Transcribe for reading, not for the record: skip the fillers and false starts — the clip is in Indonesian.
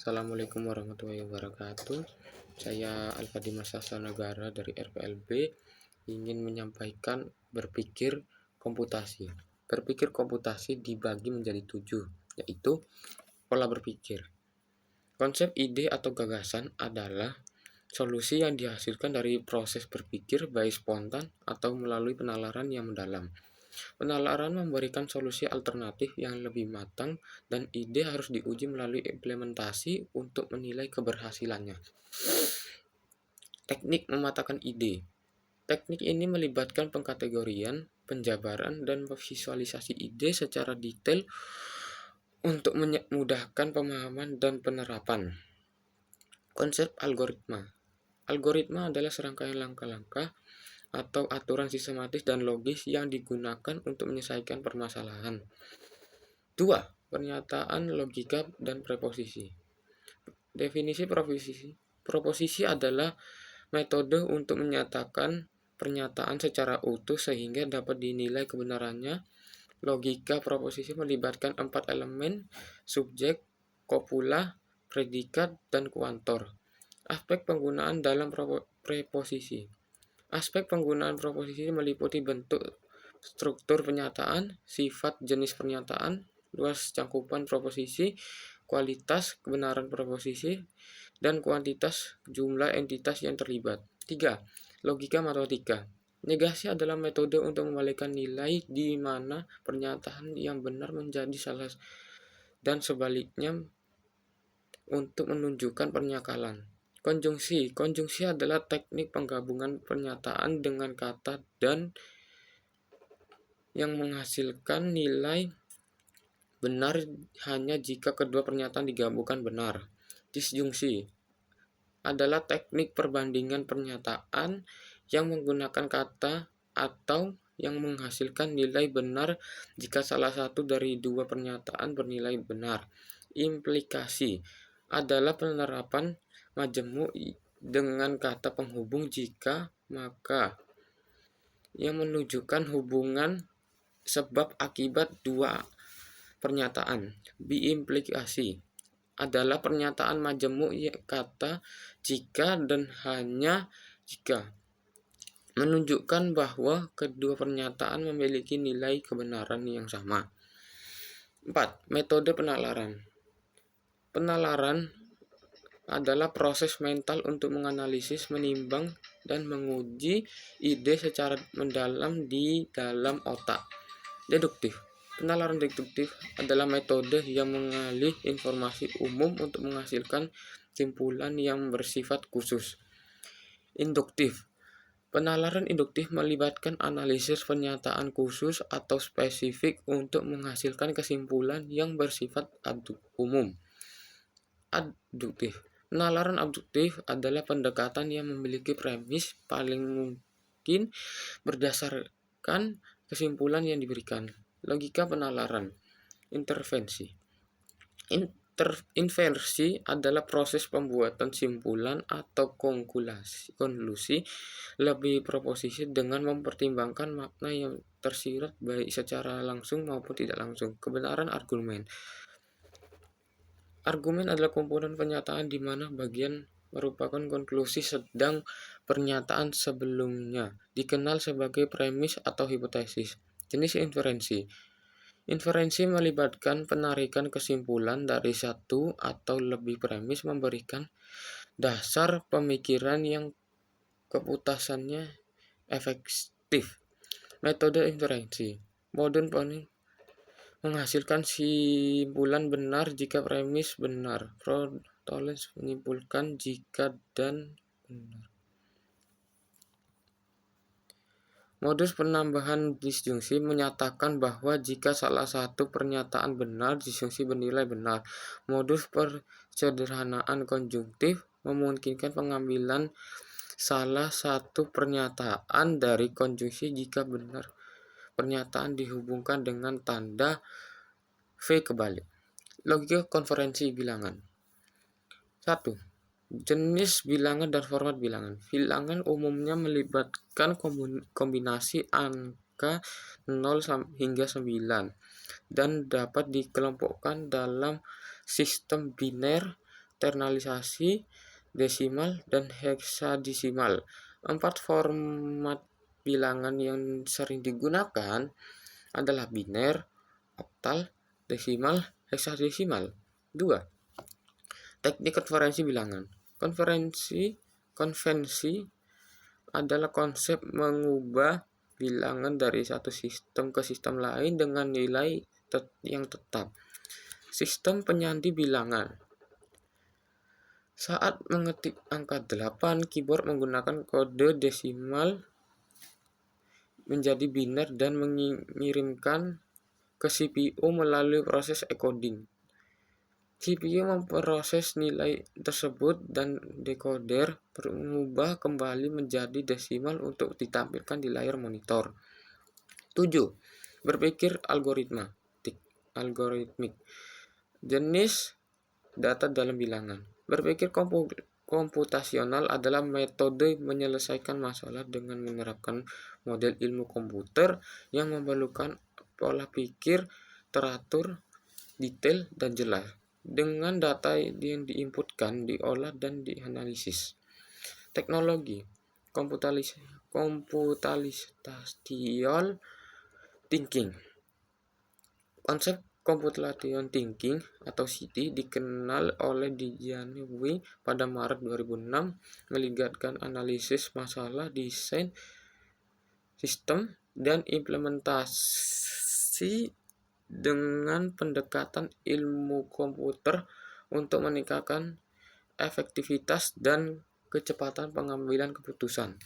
Assalamualaikum warahmatullahi wabarakatuh. Saya Alfa Dimas Negara dari RPLB ingin menyampaikan berpikir komputasi. Berpikir komputasi dibagi menjadi 7, yaitu pola berpikir. Konsep ide atau gagasan adalah solusi yang dihasilkan dari proses berpikir baik spontan atau melalui penalaran yang mendalam. Penalaran memberikan solusi alternatif yang lebih matang dan ide harus diuji melalui implementasi untuk menilai keberhasilannya. Teknik mematahkan ide. Teknik ini melibatkan pengkategorian, penjabaran, dan visualisasi ide secara detail untuk memudahkan pemahaman dan penerapan. Konsep algoritma. Algoritma adalah serangkaian langkah-langkah atau aturan sistematis dan logis yang digunakan untuk menyelesaikan permasalahan. 2. Pernyataan logika dan preposisi. Definisi proposisi. Proposisi adalah metode untuk menyatakan pernyataan secara utuh sehingga dapat dinilai kebenarannya. Logika proposisi melibatkan 4 elemen: subjek, kopula, predikat, dan kuantor. Aspek penggunaan dalam preposisi. Aspek penggunaan proposisi meliputi bentuk, struktur pernyataan, sifat jenis pernyataan, luas cakupan proposisi, kualitas kebenaran proposisi, dan kuantitas jumlah entitas yang terlibat. 3. Logika matematika. Negasi adalah metode untuk membalikkan nilai di mana pernyataan yang benar menjadi salah dan sebaliknya untuk menunjukkan pernakalan. Konjungsi. Konjungsi adalah teknik penggabungan pernyataan dengan kata dan yang menghasilkan nilai benar hanya jika kedua pernyataan digabungkan benar. Disjungsi adalah teknik perbandingan pernyataan yang menggunakan kata atau yang menghasilkan nilai benar jika salah satu dari dua pernyataan bernilai benar. Implikasi adalah penerapan majemuk dengan kata penghubung jika maka yang menunjukkan hubungan sebab akibat dua pernyataan. Biimplikasi adalah pernyataan majemuk kata jika dan hanya jika menunjukkan bahwa kedua pernyataan memiliki nilai kebenaran yang sama. 4. Metode penalaran. Penalaran adalah proses mental untuk menganalisis, menimbang, dan menguji ide secara mendalam di dalam otak. Deduktif. Penalaran deduktif adalah metode yang mengalih informasi umum untuk menghasilkan kesimpulan yang bersifat khusus. Induktif. Penalaran induktif melibatkan analisis pernyataan khusus atau spesifik untuk menghasilkan kesimpulan yang bersifat umum. Abduktif. Penalaran abduktif adalah pendekatan yang memiliki premis paling mungkin berdasarkan kesimpulan yang diberikan. Logika penalaran. Intervensi. Inversi adalah proses pembuatan simpulan atau konklusi lebih proposisi dengan mempertimbangkan makna yang tersirat baik secara langsung maupun tidak langsung. Kebenaran argumen. Argumen adalah komponen pernyataan di mana bagian merupakan konklusi sedang pernyataan sebelumnya dikenal sebagai premis atau hipotesis. Jenis inferensi. Inferensi melibatkan penarikan kesimpulan dari satu atau lebih premis memberikan dasar pemikiran yang keputusannya efektif. Metode inferensi. Modern menghasilkan simpulan benar jika premis benar. Protoles menyimpulkan jika dan benar. Modus penambahan disjungsi menyatakan bahwa jika salah satu pernyataan benar, disjungsi bernilai benar. Modus persederhanaan konjungtif memungkinkan pengambilan salah satu pernyataan dari konjungsi jika benar pernyataan dihubungkan dengan tanda V kebalik. Logika konferensi bilangan. 1. Jenis bilangan dan format bilangan. Bilangan umumnya melibatkan kombinasi angka 0 hingga 9 dan dapat dikelompokkan dalam sistem biner ternalisasi, desimal, dan heksadesimal. 4 format bilangan yang sering digunakan adalah biner, oktal, desimal, heksadesimal. 2. Teknik konferensi bilangan. Konvensi adalah konsep mengubah bilangan dari satu sistem ke sistem lain dengan nilai yang tetap. Sistem penyandi bilangan. Saat mengetik angka 8, keyboard menggunakan kode desimal menjadi biner dan mengirimkan ke CPU melalui proses encoding. CPU memproses nilai tersebut dan decoder mengubah kembali menjadi desimal untuk ditampilkan di layar monitor. 7. Berpikir algoritmik. Jenis data dalam bilangan. Berpikir komputasional adalah metode menyelesaikan masalah dengan menerapkan model ilmu komputer yang memerlukan pola pikir teratur, detail, dan jelas. Dengan data yang diinputkan, diolah, dan dianalisis. Teknologi computational thinking. Konsep computational thinking atau CT dikenal oleh Diane Wei pada Maret 2006, melibatkan analisis masalah, desain sistem, dan implementasi dengan pendekatan ilmu komputer untuk meningkatkan efektivitas dan kecepatan pengambilan keputusan.